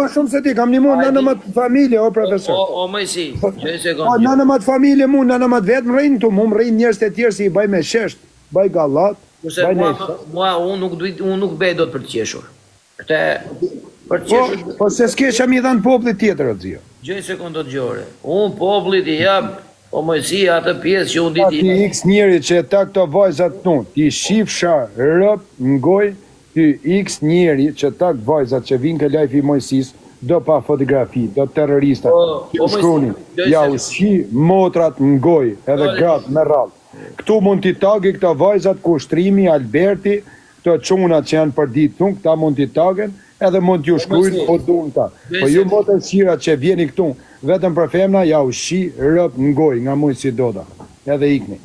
ma shumë se ti, kam një mund në matë familje, o profesor. O mëjsi, gjëj se Po, në matë familje mu, në matë vetë më rrinë tu, mu më rrinë njërës të tjerë si i baj me shesht, baj gallat, baj nejtë. Mua, unë nuk bej do të për të qeshur. Këte, për të qeshur... Po, se s'ke që mi dhanë poplit tjetër, o zio. Gjëj sekundot gjore. Unë poplit i jam, o mëjsi, atë pjesë që unë Ti x njeri që ta këto vajzat tu, ti shifsha rëp, ngoj, ty x njeri që ta këtë vajzat që vinë ke lajfi Mojsis, do pa fotografi, do terroristat, që shkrunin, ja ushi motrat ngoj, edhe gratë me rrallë. Këtu mund t'i tagi këta vajzat, Kushtrimi, Alberti, këto qunat që janë për ditë thun, këta mund t'i tagen, edhe mund t'ju shkrujnë po dun ta. Po ju motën shirat që vjeni këtu, vetëm për femna, ja ushi rëp ngoj, nga mujë si doda, edhe ikni.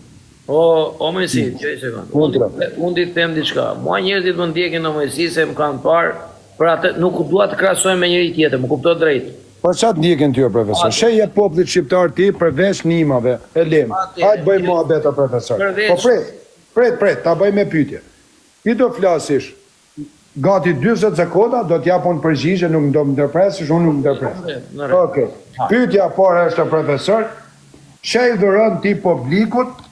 O mëjsi, gjëj sekund, unë t'i them diçka, mua njerëzit më ndjekin në mëjsi se më kanë parë, për atë nuk dua të krahasojmë me njëri tjetër, më kupto drejt. Po çfarë ndjekin ty, profesor? Sheje popullit shqiptar ti përveç nimave, e lem. Hajtë bëjmë muhabeta, profesor. Po pret, ta bëjmë me pyetje. Ti do flasish gati 40 sekonda, do t'japon përgjigje, nuk do më ndërpresish, unë nuk më ndërpres. Okej. Pyetja parë është, profesor, shej dhërën ti publikut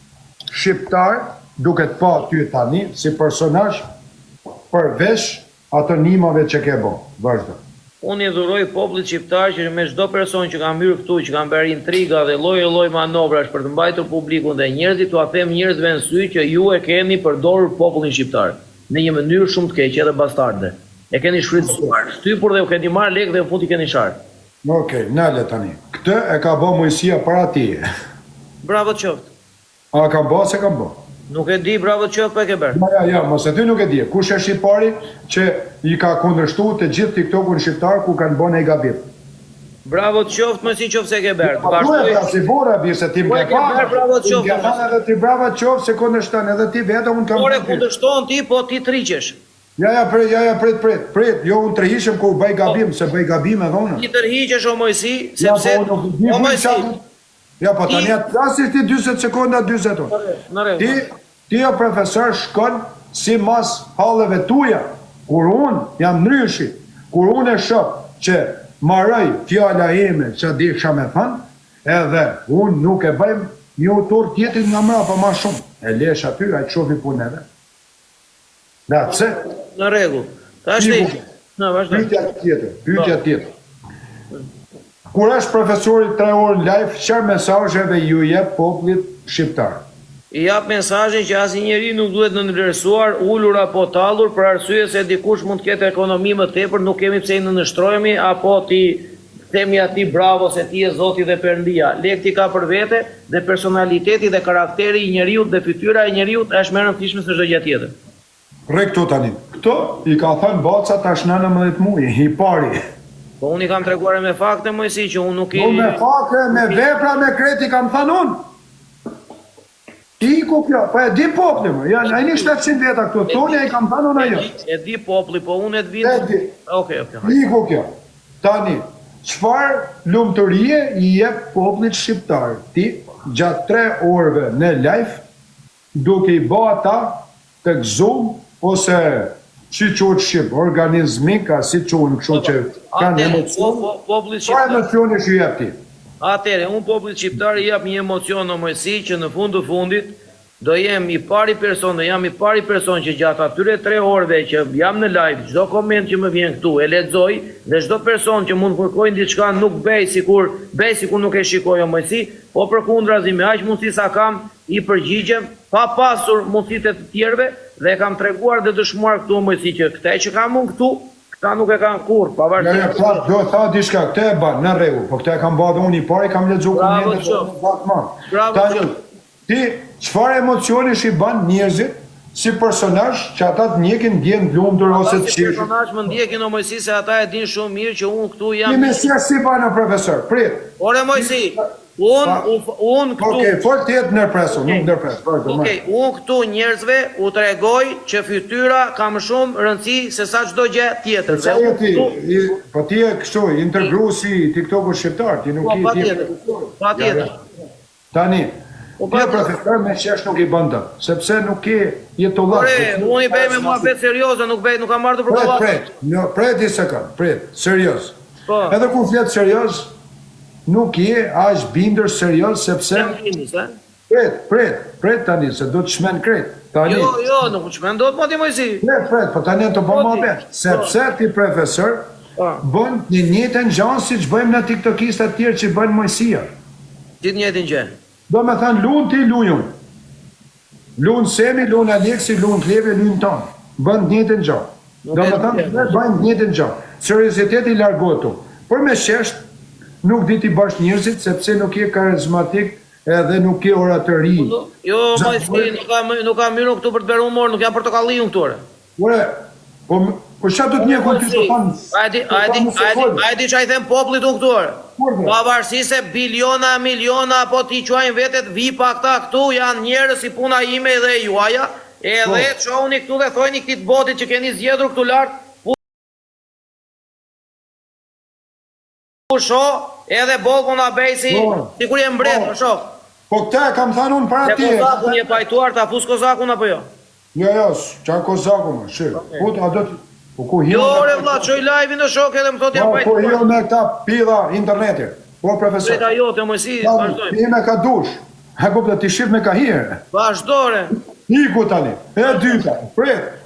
shqiptar, duke të pa ty tani, si personazh përveç ato nimave që ke bo. Vazhdo. Unë i dhuroj popullit shqiptar që me çdo person që ka hyrë këtu, që ka bërë intriga dhe lloj manovrash për të mbajtur publikun dhe njerëzit, t'ua them njerëzve në sy që ju e keni përdorur popullin shqiptar në një mënyrë shumë të keqe dhe bastarde. E keni shfrytzuar, shtypur dhe u keni marrë lekë dhe në fund i keni sharë. Okej, nale tani. Këtë e ka bë Mojësia para ti. Bravo të qoftë. A ka bë se ka bë? Nuk e di, bravo të qoftë, po e ke bërë. Ja, mos e ty nuk e di. Kush është i pari që i ka kundërshtuar të gjithë TikTokun shqiptar ku kanë bënë ai gabim? Bravo të qoftë, më si qoftë se ke bërë. Vazhdoj ta si bora bi se ti më ke parë. Bravo të qoftë. Edhe ti bravo të qoftë se kundërshton edhe ti vetëm unë kam. Por e kundërshton ti, po ti triqesh. Prit, jo unë tërhiqem kur bëj gabim, se bëj gabim edhe unë. Ti tërhiqesh o Mojsi, sepse o Mojsi. Ja, po tani atë flasësh ti 40 sekonda, 40 unë. Ti o profesor shkon si mas halleve tuja, kur unë jam ndryshi, kur unë e shoh që marroj fjala ime që di kisha me thënë, edhe unë nuk e bëjmë një autor tjetër nga mrapa ma shumë. E lesh aty, a të shofi puneve. Da, pse? Në rregull. Pyetja tjetër. Kur është profesori 3 orë live, çfarë mesazheve ju jep popullit shqiptar? I jap mesazhin që asnjë njeri nuk duhet në ndërsuar, ulur apo tallur për arsye se dikush mund të ketë ekonomi më tepër, nuk kemi pse i nënshtrojemi apo ti themi atij bravo se ti je Zoti dhe Perëndia. Lekti ka për vete dhe personaliteti dhe karakteri i njeriu dhe fytyra e njeriu është më e rëndësishme se çdo gjë tjetër. Rre këto tani. Këto i ka thënë Baca tash 19 muaj, i pari. Po unë i kam treguar me fakte Mojsi që unë nuk i... Po me fakte, me vepra, me kreti kam thënë unë. Ti ku kjo, po e di popli më, janë ai 700 veta këtu, tonë i kam thënë unë ajo. E di popli, po unë e të vinë... Okej. Ti ku kjo, tani, çfarë lumturie i jep poplit shqiptar? Ti, gjatë 3 orëve në live, duke i bë ata të Zoom, ose... Si qotë Shqip, organizmika, si qonë kështu që kanë emocion, pa emocioni që jep ti? Atere, unë popullit shqiptar i jap një emocion në Mojsi që në fund të fundit do jam i pari person që gjatë atyre 3 orëve që jam në live, çdo koment që më vjen këtu e lexoj dhe çdo person që mund kërkojnë diçka nuk bej sikur nuk e shikoj o Mojsi, po përkundrazi me aq mundësi sa kam i përgjigjem pa pasur mundësitë të tjerëve dhe kam treguar dhe dëshmuar këtu Mojsi që këta që kam unë këtu, këta nuk e kanë kurrë, pavarësisht. Ja, do tha diçka, këtë e ban në rregull, po këtë e kam bërë unë i pari, kam lexuar komentet. Bravo. Ti çfarë emocioni i ban njerëzit si personazh që ata të ndjekin ndjen lumtur ose të qeshur? Si personazh më ndjekin o Mojsi se ata e dinë shumë mirë që unë këtu jam. Ti më si bana profesor, prit. Ore Mojsi, unë këtu... Okej, fol ti në presu, nuk ndërpres. Okej, unë këtu njerëzve u tregoj që fytyra ka më shumë rëndësi se sa çdo gjë tjetër. Po ti e kështu, intergrusi TikToku shqiptar, ti nuk i... Patjetër. Tani, ti profesor me qesh nuk i bën dot, sepse nuk i jetullar. Unë i bëj me muhabet serioze, nuk kam ardhur për kollat. Pret, një sekond, serios. Po. Edhe kur flet serioz, nuk je aq bindër serioz sepse pret tani se do të shmen krejt. Tani. Jo, nuk çmend dot moti Mojsi. Pret, po tani të bëjmë habet, sepse ti profesor bën një njëjtën gjë siç bëjmë në tiktokistë të tjerë që bëjnë Mojsia. Gjithë njëjtin gjë. Do me thënë lunë ti, lujun. Lunë Semi, lunë Aleksi, lunë Klevi, lunë tonë. Bënë njëtën gjë. Do me thënë, bëjnë njëtën gjë. Seriositeti largotu. Por me shesht, nuk di ti bash njërzit, sepse nuk je karizmatik edhe nuk je oratëri. Jo, Mojsi, nuk kam mirë këtu për të bërë humor, nuk jam portokalli unë këtore. Ure, po çfarë do të një konti të thanë? Ajdi që a i them poplit unë këtore. Pavarësi se biliona, miliona, po ti quajnë vetet vipa këta këtu, janë njerës si puna ime dhe juaja, edhe qohuni këtu dhe thojni këtit botit që keni zgjedhur këtu lartë, pusho, edhe bolkun a bejsi, si kur je mbret, në shok. Po këta e kam thënë unë para tje. Se kozakun je pajtuar, ta fus kozakun apo jo? Jo, qa kozakun, shirë. Po do të... Jo, re vla, qoj live në shok edhe më thot jam pajtuar. Po hill me këta pila interneti. Po profesor. Drejta jote, Mojsi, vazhdojmë. Ti me ka dush. Ha kupta ti shif me ka hire. Vazhdore. Iku tani. E dyta.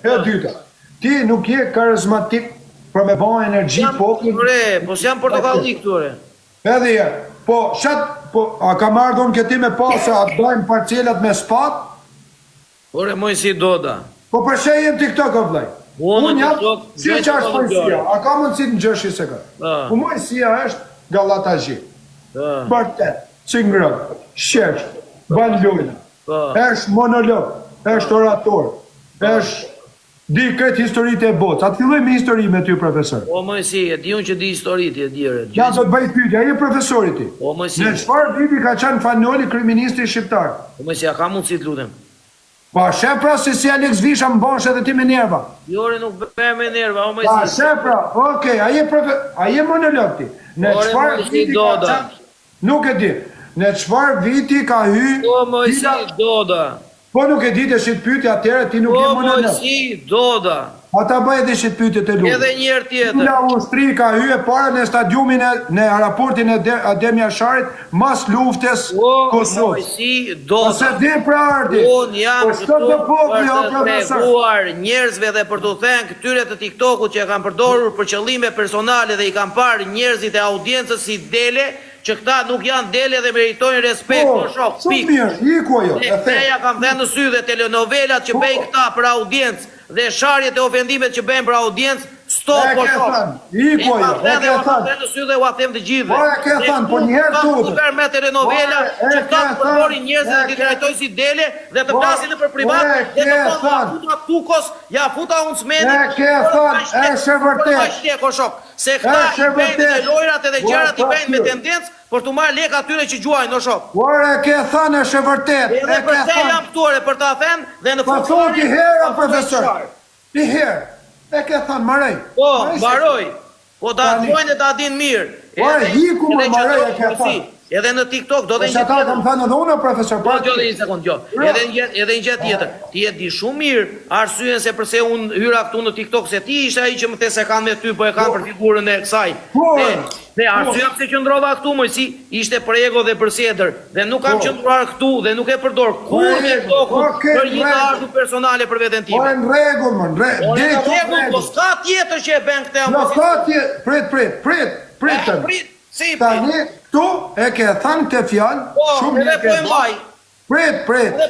E dyta. Ti nuk je karizmatik për me bëjë energji popullit. Po s'jam portokalli këture. Edhe je. Po a ka ardhur këti me pasë a dajmë parcelat me spat? Ore Mojsi Doda. Po përse jem TikTok o vllai? Unë jam, si e që është Mojsia, a ka mundësi në gjëshi se ka? Po Mojsia është Gallatazhi, bërtet, cingrët, shesh, ban lujna, është monolog, është orator, është di këtë historitë e botës. A të filloj me histori me ty, profesor? O Mojsi, e di unë që di historitë, e dire. Ja, do të bëj pyetje, a je profesori ti? O Mojsi. Në çfarë viti ka qenë Fanoli kryeministri shqiptar? O Mojsi, a ka mundësi të lutem? Pa shef pra se si Alex Visha më bosh edhe ti me nerva. Jore nuk bëhe me nerva, o Mojsi. Pa shef pra, okej, a je monolog ti? Në çfarë viti ka qenë? Nuk e di. Në çfarë viti ka hy? O Mojsi Doda. Po nuk e di të shit pyetje atëherë ti nuk je monolog. O Mojsi Doda. Ata bëj edhe shit pyetje të lumë. Edhe njërë tjetër. Nga ushtri ka hyje para në stadiumin në aeroportin e Adem Jasharit mas luftës Kosovës. O Mojsi Doda. Ose di pra ardi. Unë jam këtu për të treguar njerëzve dhe për të thënë këtyre të TikTokut që e kam përdorur për qëllime personale dhe i kam parë njerëzit e audiencës si dele, që këta nuk janë dele dhe meritojnë respekt në shok. Shumë mirë, iku ajo. Theja kam thënë në sy dhe telenovelat që bëjnë këta për audiencë dhe sharjet e ofendimet që bëjnë për audiencë, stop po shok. Iku ajo, e ke thënë. Në sy dhe u a them të gjithve. Po e ke thënë, po njëherë tutë. Ka me telenovela që këta përborin njerëzit dhe t'i trajtojnë si dele dhe të plasin në për privat dhe të thonë ja futa tukos, ja futa unë smeni. E ke thënë, është e vërtet. Se këta i bëjnë dhe lojrat edhe gjerat i bëjnë me tendencë për të marrë leka atyre që gjuajnë, no shok. Ore, ke thënë, është e vërtet. Edhe për te jam këtore për ta thënë dhe në fund. Po thot i herë, profesor. I herë. E ke thënë, Marej. Po, Maroj. Po ta thojnë e ta din mirë. Ore, hiku më Marej e ke thënë. Edhe në TikTok do të një tjetër. Kam thënë edhe unë, profesor. Po, jo dhe një sekund, jo. Edhe një gjë tjetër. Ti e di shumë mirë arsyen se përse unë hyra këtu në TikTok, se ti ishte ai që më the se kanë me ty, po e kanë për figurën e kësaj. Dhe arsyeja pse qëndrova këtu, Mojsi, ishte për ego dhe për sedër. Dhe nuk kam qëndruar këtu dhe nuk e përdor kur TikTokun për një të ardhur personale për veten time. Po në rregull, më në rregull. Po s'ka tjetër që e bën këtë. Jo, s'ka tjetër. Prit. Si tani këtu e ke thënë këtë fjalë shumë mirë. Po, edhe mbaj. Prit.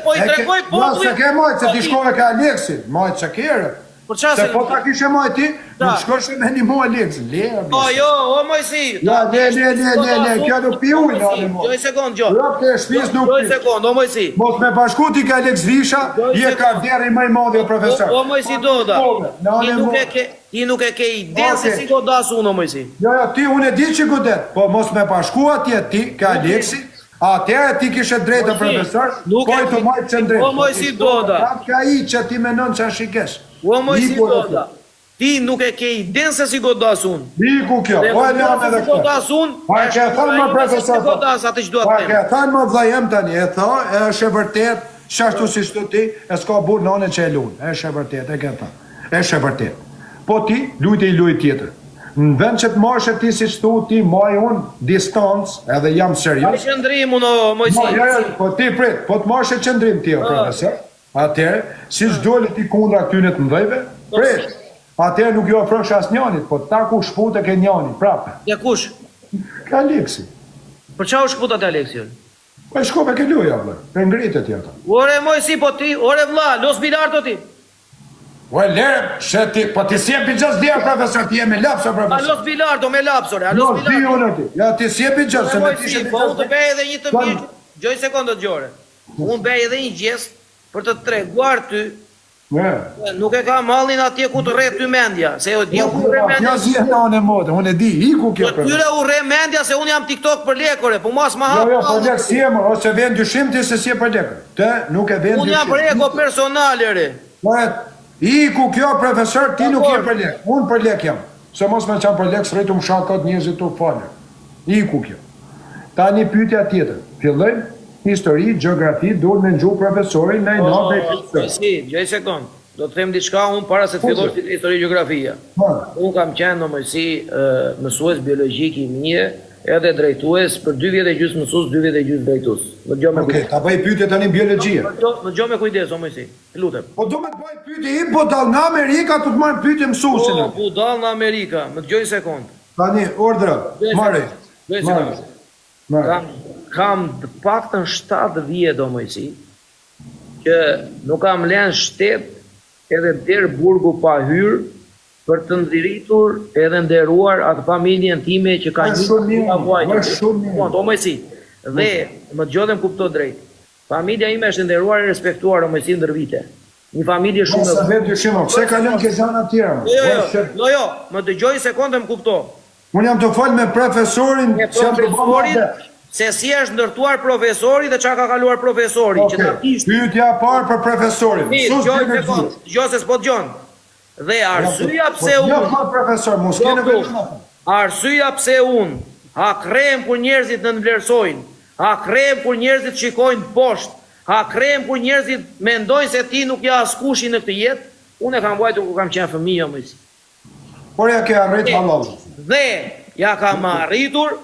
Po i tregoj popullit. Se ke majtë se ti shkove ka Aleksin, majtë që kere. Se po ta kishe majtë ti, nuk shkoshe me një mua Aleksin. Po jo, o Mojsi. Ja, le, kjo nuk pi ujnë. Gjoj sekund, gjo. Rëpë të shpis nuk pi. Gjoj sekund, o Mojsi. Mos me bashku ti ka Aleks Visha, je ka deri më i madhi o profesor. O Mojsi Doda, ti nuk e ke iden se si godas unë, o Mojsi. Jo, ti unë e di që godet, po mos me bashku atje ti ka Aleksin, atëherë ti kishe drejtë profesor, po i të majtë që drejtë. O Mojsi Doda. Ka i që ti menon që shikesh. O Mojsi Doda. Ti nuk e ke iden se si godas unë. Diku kjo, po e lëmë edhe kjo. Godas unë, pa e ke thënë më profesor. Pa e ke thënë më vlajem tani, e tha, është e vërtet, shashtu si shtu ti, e s'ka burë nane që e lunë. Është e vërtet, e ke thënë. Është e vërtet. Po ti, lujtë i lujtë tjetër. në vend që të marrësh e ti si që thu ti, maj unë distancë, edhe jam Pa serios. qëndrim unë Mojsi. Po ti prit, po të marrësh e qëndrim ti, o profesor, atëherë, si s'dole ti kundra këtyne të mdhejve, prit, atëherë nuk jo ofrosh as njanit, po ta ku shput e ke njani, prape. Ja kush? Ka Aleksi. Për qa u shkputa të Aleksion? Po e shko me ke luja, vë, për ngritet jata. Ore Mojsi, po ti, ore vlla, los bilardo ti. O e lere, që ti, po ti si e për gjës dhja, profesor, ti e me lapso, A profesor. los bilardo me lapsore, a No, los di bilardo. unë ti, ja ti si e për gjës, se me ti Mojsi, që po unë të bej edhe një të mirë, gjoj sekundët gjore. Unë bej edhe një gjest për të treguar ty, nuk e ka mallin atje ku të rre ty mendja, se jo di unë rre mendja. Ja si e në modë, unë e di, iku kjo, Po profesor. tyre u rre mendja se unë jam TikTok për lekore, po mas ma hap. Jo, për lek si e më, ose vend dyshim ti se si e për lekë. Te, nuk e vend dyshim. Unë jam për eko personale re. Iku kjo, profesor, ti nuk je për lek. Unë për lek jam. Se mos me qanë për lek, së rejtu më shakot njëzit të falë. Iku kjo. Ta një pyetja tjetër. Fillojmë, histori, geografi, duhet me nxu profesorin, në i natë e Po, si, gjoj sekund. Do të them diçka unë para se të filloj histori geografia. Unë kam qenë në mësi mësues biologjik i mije, edhe drejtues për 2 vjet e gjysmë mësues, 2 vjet e gjysmë drejtues. Më dëgjoj me Okej, ta bëj pyetje tani biologjie. Më dëgjoj me kujdes, o mësi. Lutem. Po do me të bëj pyetje i po dal në Amerika të marrë pyetje mësuesin. Po, ku dal në Amerika? Më dëgjoj sekond. Tani, ordra, marrë. Gjoj sekond. Kam të paktën 7 vjet o mësi, që nuk kam lënë shtet edhe der burgu pa hyrë, për të ndiritur edhe nderuar atë familjen time që ka një nga vuajtë. O mësi, dhe më gjodhem kupto drejt. Familja ime është nderuar e respektuar o mësi ndër vite. Një familje shumë Sa vetë dyshimo, pse kalon ke zana tjera? Jo, më dëgjoj sekondë më kupto. Unë jam të fol me profesorin, Me profesorin, se si është ndërtuar profesori dhe çka ka kaluar profesori, që ta kishte. Pyetja e parë për profesorin. Dëgjoj se s'po dëgjon. Dhe arsyeja pse unë... Jo, profesor, mos kene vërë. Arsyeja pse unë ha krem kur njerëzit në vlerësojnë, ha krem kur njerëzit shikojnë poshtë, ha krem kur njerëzit mendojnë se ti nuk ja askushi në këtë jetë, unë e kam vajtur kur kam qenë fëmijë mësi. Por ja ke arrit halal. Dhe ja kam arritur,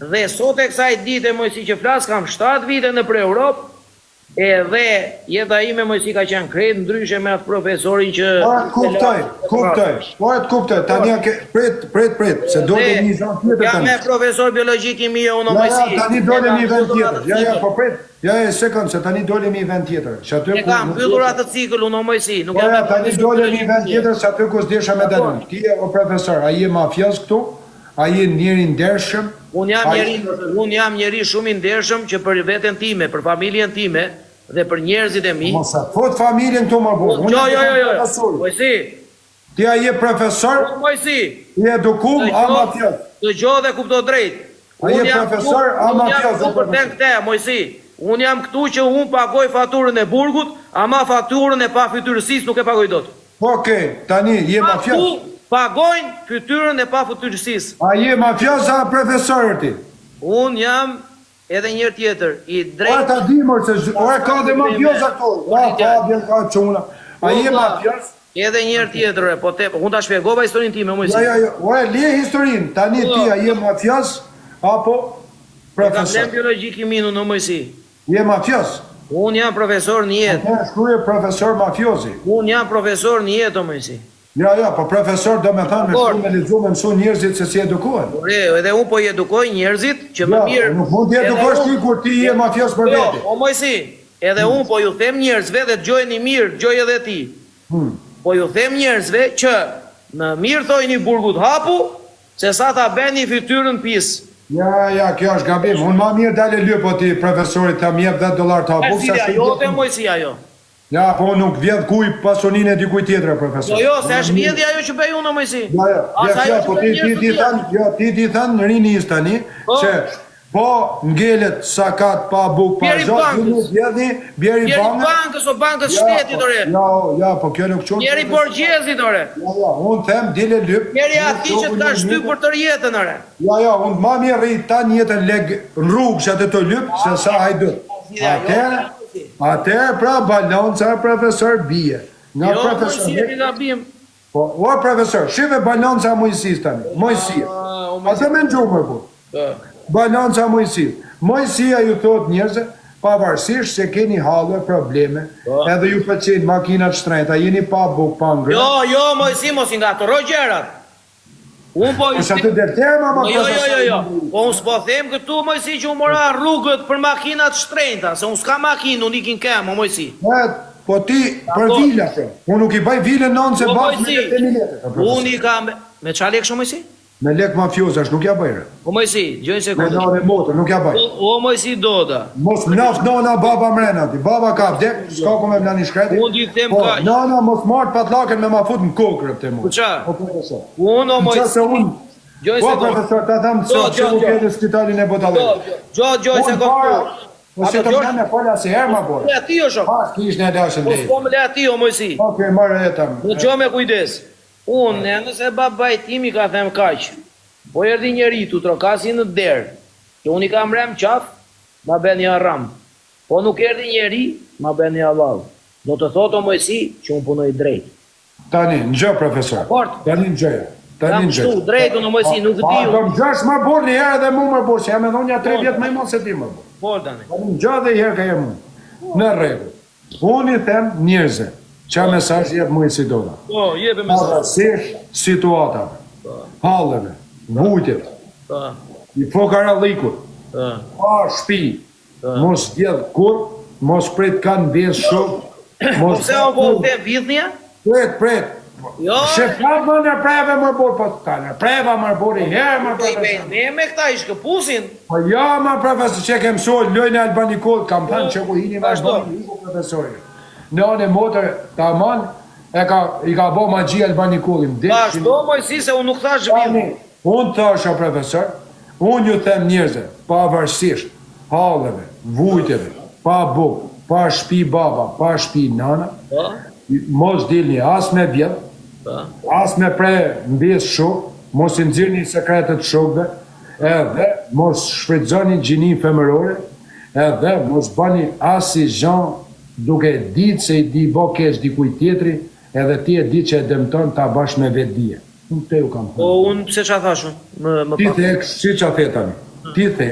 dhe sot e kësaj dite mësi që flas kam 7 vite në për Europë, edhe jeta ime mësi ka qenë krejt ndryshe me atë profesorin që... Kuptoj, tani ja ke, prit, se do të një zanë tjetër tani. Jam me profesor biologjik i mije unë mësi. Ja, tani dole një vend tjetër, po prit, sekund, se tani dole një vend tjetër. E kam pyldur atë cikl unë mësi. Ja, tani dole një vend tjetër, se aty kus desha me dalim. Ti o profesor, a je mafios këtu? A je njeri ndershëm? Unë jam njeri shumë i ndershëm që për veten time, për familjen time dhe për njerëzit e mi. Mos e fut familjen këtu më burr. Jo. Mojsi. Ti a je profesor? Mojsi. Ti edukum a mafios? Dëgjoj dhe kupto drejt. A je profesor a mafios? Mojsi. Unë jam këtu që unë pagoj faturën e burgut, ama faturën e pa fytyrësisë nuk e pagoj dot. Okej, tani je mafios. Pagojnë fytyrën e pa fytyrësisë. A je mafios a profesor ti? Unë jam edhe njërë tjetër, i drejtë... Ora ta dimër se ka dhe mafioza këtu. Ka çuna. A je mafios? Edhe njërë tjetër, po unë ta shpjegova historinë time, mësi. Jo. Ora le historinë. Tani ti a je mafios apo profesor? Kam lënë biologjik i minu në mësi. Je mafios? Unë jam profesor një jetë. Ne shkruaj profesor mafiozi. Unë jam profesor një jetë, mësi. Jo, po profesor do me thanë me shku me lexu me mësu njerëzit se si edukohen. Edhe unë po i edukoj njerëzit që më mirë... Nuk mund t'i edukosh ti kur ti je mafios për veti. Jo, o mësi, edhe unë po ju them njerëzve dhe t'gjojni mirë, t'gjoj edhe ti. Po ju them njerëzve që në mirë thojni burgut hapu, se sa ta beni fytyrën pis. Ja, kjo është gabim. Unë ma mirë dale lyp po ti profesorit ta mjep $10 të hapu. Jo, të mëjësia jo. Ja, po nuk vjedh kuj pasonin e dikuj tjetër, profesor. Jo, se është vjedhja ajo që bëj unë, mëjësi. Ja, po ti thanë rinis tani, që po ngelet sakat pa buk pa zot, nuk vjedhi bjeri bankës o bankës shtetit, ore. Ja, po kjo nuk qonë. Bjeri borgjezit, ore. Ja, unë them, dile lyp. Bjeri ati që t'ka shty për të rjetën, ore. Ja, unë ma mirë rrit ta njetën leg në rrugë që atë të lyp, se sa hajdut. Atëherë pra balonca profesor bie. Nga profesor. Po, o profesor, shive balanca e Mojësis tani, Mojësia. A të me në gjumë e bu? Balanca e Mojësis. Mojësia ju thot njerëzë, pavarësisht se keni halë probleme, edhe ju pëlqejnë makinat shtrejta, jeni pa buk, pa ngrë. Jo, Mojësi, mos i nga të rogjerat. Unë po i Sa të dërtema, ma Jo. Po unë s'po them këtu, Mojësi, që unë mora rrugët për makinat shtrejta, se unë s'ka makinë, unë ikin kemë, Mojësi. Po ti për vila, unë nuk i baj vile nënë se Po, bakë Mojësi, unë i kam... Me qa lekë shumë, Mojësi? Me lek mafiozash, nuk ja bajre. Po, Mojësi, gjojnë Me sekundë. nane motor, nuk ja baj. O, Mojësi, doda. Mos mnaft nana baba mrena ti. Baba ka vdek, s'ka ku me mlani shkreti. Unë di them Po, kaq. nana mos marrë patlaken me ma fut në kokër të mu. Po qa? Po, profesor. Unë, o, Në qasë se Mojësi... unë, Gjojnë po, sekundë. profesor, ta thamë të që u kete spitalin e botalet. Gjojnë sekundë. Po, si të mjanë e fola si herë ma borë. Le ati, o shok. Pas, kish në edashën Po, dhe. s'po më le ati, o, Mojësi. Oke, marrë e tam. Në gjo me kujdes. Unë, nëse babaj timi ka them kaq, po erdi njeri tu trokasi në derë, që unë i kam rem qaf, ma ben një arram. Po nuk erdi njeri, ma ben një aval. Do të thotë o Mojësi që unë punoj drejt. Tani, në gjë, profesor. Dakord? Tani në gjë. Jam shtu, drejt unë o Mojësi, nuk Pa, di do unë. më gjash ma borë një herë dhe mu më borë, që jam e dhonja 3 vjetë me mos se ti më borë. Por, tani. Tani në gjë dhe i herë ka jem unë. Në regu. Unë i them njerëze, qa mesazh jep mu i si doda. Po, jepe me sa. Pavarësisht situatave, halleve, vujtjet, i fokarallikut, pa shpi, mos djedh kur, mos prit kanë vjes shumë, Po mos pse o po të vidhja? pret. Jo, Shefat më në preve më borë, po të kanë, preva më borë i herë më po i profesor. bejnë me me këta i shkëpusin. Po ja më profesor që kem sojë, lojnë e Albanikot, kam thënë që ku hini me Vazhdo. Albanikot profesori. Në anë e motër, ta man, i ka bo magji Albanikotin. Vazhdo Mojësi se unë nuk thash vidhja. Unë thash o profesor, unë ju them njerëzve, pavarësisht, halleve, vujtjeve, pa buk, pa shpi baba, pa shpi nana, Po, mos dilni as me vjetë, po. as me pre mbjes shok, mos i nxirrni sekretet shokve, edhe mos shfrytëzoni gjinin femërore, edhe mos bani as si gjan duke ditë se i di bo kesh dikuj tjetri, edhe ti e di që e dëmton ta bash me vetdije. Unë te ju kam Po thënë. unë pse qa thashun? Më Ti pa. the, si që the tani, ti the,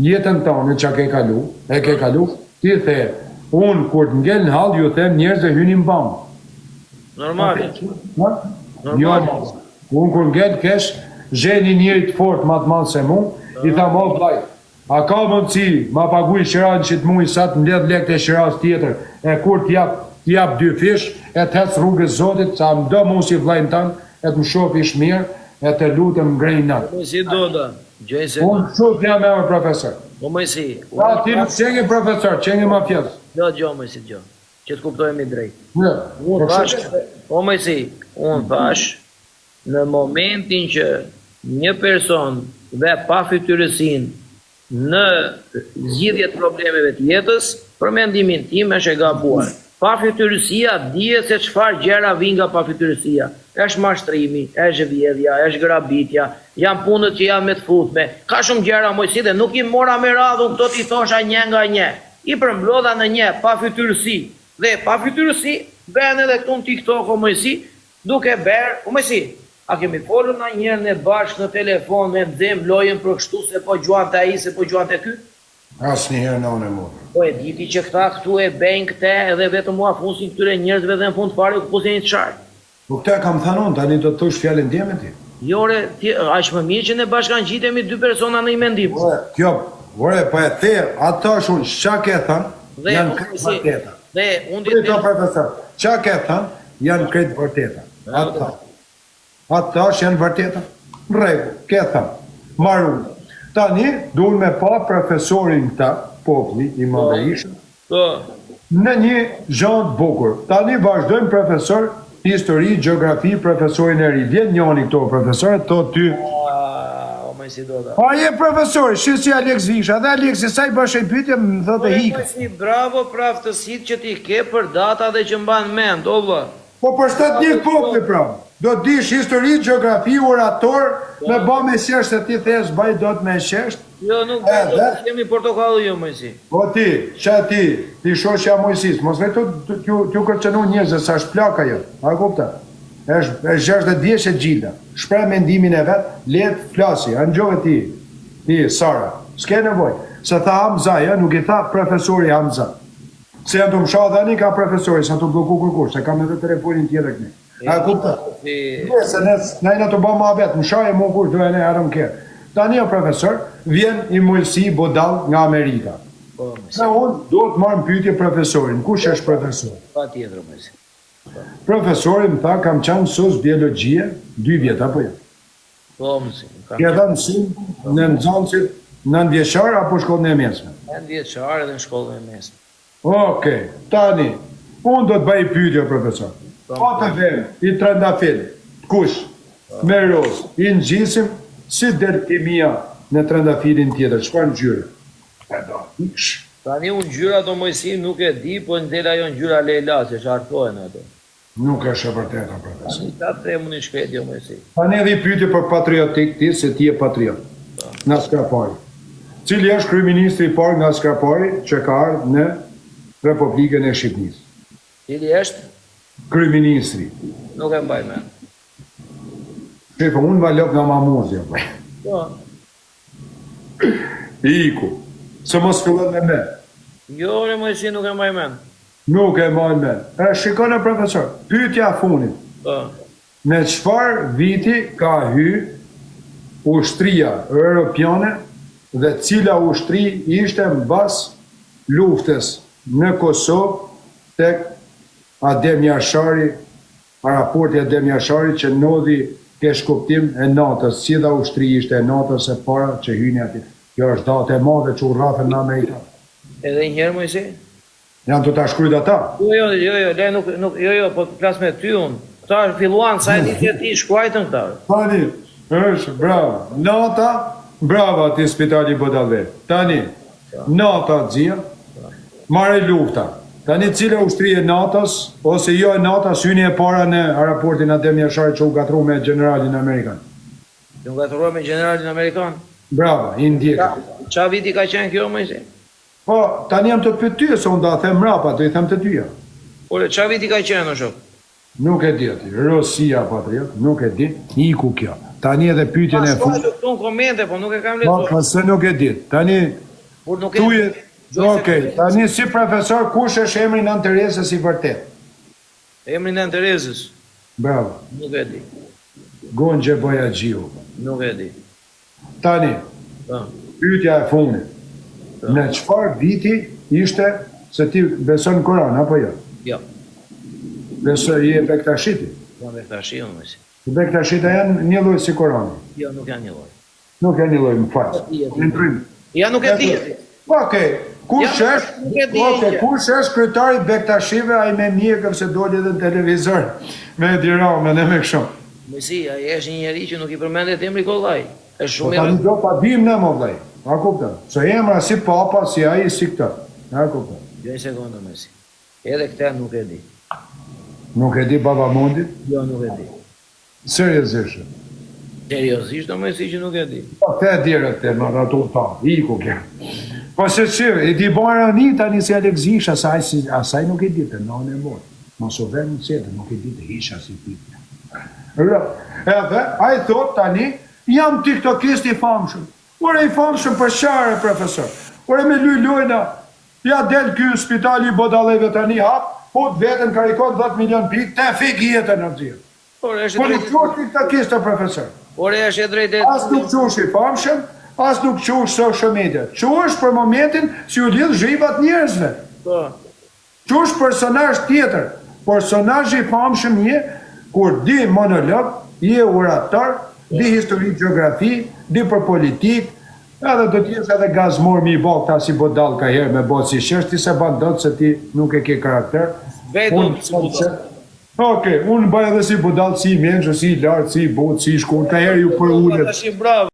jetën tonë që ke kalu, ti the, unë kur të ngell në hall, ju them njerëzve hynin bamë. Normal. Jo, unë kur ngell kesh, zheni njëri të fort ma të madhë se mu, i tha mo vlaj, a ka mundësi ma paguj shiranë që të mu i sa të mbledh lek të shiras tjetër, e kur t'jap 2 fish, e të hec rrugës zotit, sa më do mu si vlajnë tanë, e të më shof ish mirë, e të lutëm ngrejnë natë. Mojësi do da. Gjojnë se... Unë shumë jam e më profesor. Po Mojësi. Pra ti nuk qengi profesor, qengi mafjes. Jo, Mojësi, jo. Që të kuptojemi drejt. Në, Unë thash, po Mojësi, unë thash, në momentin që një person dhe pa fytyrësin në zgjidhje të problemeve të jetës, për mendimin tim është e gabuar. Pa fytyrësia dihet se çfarë gjëra vijnë nga pa fytyrësia. Është mashtrimi, është vjedhja, është grabitja, janë punët që janë me të futme. Ka shumë gjëra Mojësi dhe nuk i mora me radhë këto t'i thosha një nga një. I përmblodha në një pa fytyrësi. Dhe pa fytyrësi bën edhe këtu në TikTok o Mojësi, duke berë, o Mojësi, a kemi folur na njërë në bashkë në telefon me nxem lojën për kështu se po gjuante ai se po gjuante ky? asë njëherë në unë e mërë. Po e diti që këta këtu e bejnë këte edhe vetëm mua fusin këtyre njerëzve dhe në fund fare ku pusin një të qarë. Po këta kam thënë unë, tani do të thush fjallin djeme ti. Jore, aq më mirë që ne bashkan gjitemi 2 persona në i mendim. Kjo, vore, po e the, ata shun, qa ke thënë, Dhe janë unë kretë si- vërteta. Dhe unë Për ditë të profesor, qa ke thënë, janë kretë vërteta. Ata është janë vërteta. Në regu, ke thënë, marun. Tani, duhen me pa profesorin këta, popli, i madhërishëm, po, në një zhanë bukur. Tani vazhdojmë profesor, histori, geografi, profesorin e ri. Vjen njëni këto profesorët, thot ty, o më si do da. pa je profesor, shqy si Alex Visha, dhe Alex i saj bashkë e pytje, më thotë e hikë. Si bravo për aftësit që ti ke për data dhe që mban mend, o vlla. Po për shtat një popli pra, do të dish histori, geografi, orator, me ba me qeshtë e ti thes, baj do të me qeshtë. Jo, nuk Edhe? do të kemi portokallu jo më si. Po ti, ti shoshja Mojësis, mos vetë t'ju kërcenu njëzë, sa është plaka jo, a kupta? është 60 vjeç e gjilda. Shpreh mendimin e vet, let flasi, angjove ti Sara. S'ke nevojë. Se tha Hamza, ja, nuk i tha profesori Hamza. Se janë të më shah dhe ani ka profesori, sa të bloku kërkur, se kam edhe telefonin tjetër këni. A kupta? Se nëjna të bëmë abet, më shah e më kur, do e ne arëm kërë. Tani o profesor, vjen i Mojsi Bodal nga Amerika. Në unë do të marrë pyetje profesorin, kush është profesor? Pa tjetër, mësi. Profesori më tha, kam qanë mësus biologjie, 2 vjetë, apo jo? Po, mësi. Kja dha mësim në nxënësit 9 vjeçar apo shkollën e mesme? 9 vjeçar edhe në shkollën e mesme. Okej, tani, unë do të bëj pyetje, profesor. Po të vem, i trëndafil, kush, me roz, i nxjisim, si del kimia në trëndafilin tjetër, çfarë ngjyre? Tani unë ngjyra do Mojsi nuk e di, po në del ajo ngjyra Leila, se qartojnë ato. Nuk është e vërteta, profesor. Ta them unë i shkret jo Mojsi. Tani edhe i pyetje për patriotik ti, se ti je patriot. Nga Skrapari. Cili është kryeministri i parë nga Skrapari që ka ardhur në Republikën e Shqipërisë? Cili është? Kryeministri. Nuk e mbaj mend. Shefë, unë valop nga Mamuzja. Po. Iku. Se mos fillon me me. Jo, re Mojsi nuk e mbaj mend. Nuk e mbaj me. Shikone profesor, pyetja funit. Po. Në çfarë viti ka hy ushtria europiane dhe cila ushtri ishte mbas luftës në Kosovë tek Adem Jashari, raporti Adem Jashari që nodhi ke shkuptim e natës, si dha ushtri ishte e natës e para që hyni ati. Kjo është datë e madhe që u rrafën në Amerika. Edhe njëherë Mojsi? Janë të ta shkrujt ata? Jo, po të plas me ty unë. Këta është filluan, sa e një që ti shkruajtën këta. Tani, është, bravo. Nata, bravo ati Spitali Bodalve. Tani, nata dzia, mare lufta. Tani cile ushtri e natës, ose jo e natës, hyni e para në raportin Adem Jashari që u gatru me generalin Amerikan. Që u gatru me generalin Amerikan? Bravo, i ndjekë. Qa viti ka qenë kjo, Mojsi? Po, tani jam të të pyetje, se unë da them mrapa, do i them të dyja. Ore, qa viti ka qenë, o shok? Nuk e di ati, Rosia, patriot, nuk e di, iku kjo. Tani edhe pyetjen e fundit. Pas këtu në komente, po nuk e kam lexuar. Po, se nuk e di. Tani, tuje, okej, tani si profesor, kush është emri Nën Terezës i vërtet? Emri Nën Terezës? Bravo. Nuk e di. Gonxhe Bojaxhiu. Nuk e di. Tani, pyetja e fundit. Në çfarë viti ishte, se ti beson Koran, apo jo? Jo. Besoj i e Bektashiti? Jo, Bektashi, unë mësi. Bektashita janë një lloj si Korani? Jo, nuk janë një lloj. Nuk janë një lloj, më fal. Ja, nuk e di. Okej, kush është kryetari Bektashive, ai me mjekëm se doli edhe në televizor me Diramën e me kështu. Mësi, ai është një njerëz që nuk i përmendet emri kollaj. Është shumë i rëndësishëm. Do ta dim ne më vllai. A kupton? Se emra si papa, si ai, si këtë. A kupton? Jo një sekondë mësi. Edhe këtë nuk e di. Nuk e di baba Mundi? Jo, nuk e di. Seriozisht. Seriozisht, mësi që nuk e di. Po te dire te më ratu ta. Iku kjo. Po se çe, i di Barani tani si Alexish, asaj nuk e di të nënë e mor. Mos u vën se nuk e di të hisha si ti. Edhe ai thot tani jam tiktokist i famshëm. Ore i famshëm për çfarë, profesor? Ore me lujna. Ja del ky Spitali Bodalleve tani hap, fut veten karikon 10 milion pikë, te fik jetën në xhir. Ore është drejtë. Po tiktokist profesor. Ore është e drejtë. As nuk quhesh i famshëm, as nuk quhesh social media. Quhesh për momentin si u lidh zhivat njerëzve. Po. Quhesh personazh tjetër. Personazhi i famshëm je kur di monolog, je orator, di histori, gjeografi, di për politik, edhe do t'jesh edhe gazmor mi i bok ta si Bodal ka herë me bot si shesh, ti se ban dot se ti nuk e ke karakter. Vetëm si Bodal. Okej, unë bëj edhe si Bodal, si i mençur, si i lartë, si i butë, si i shkurt, ka herë ju për ullet. Bravo.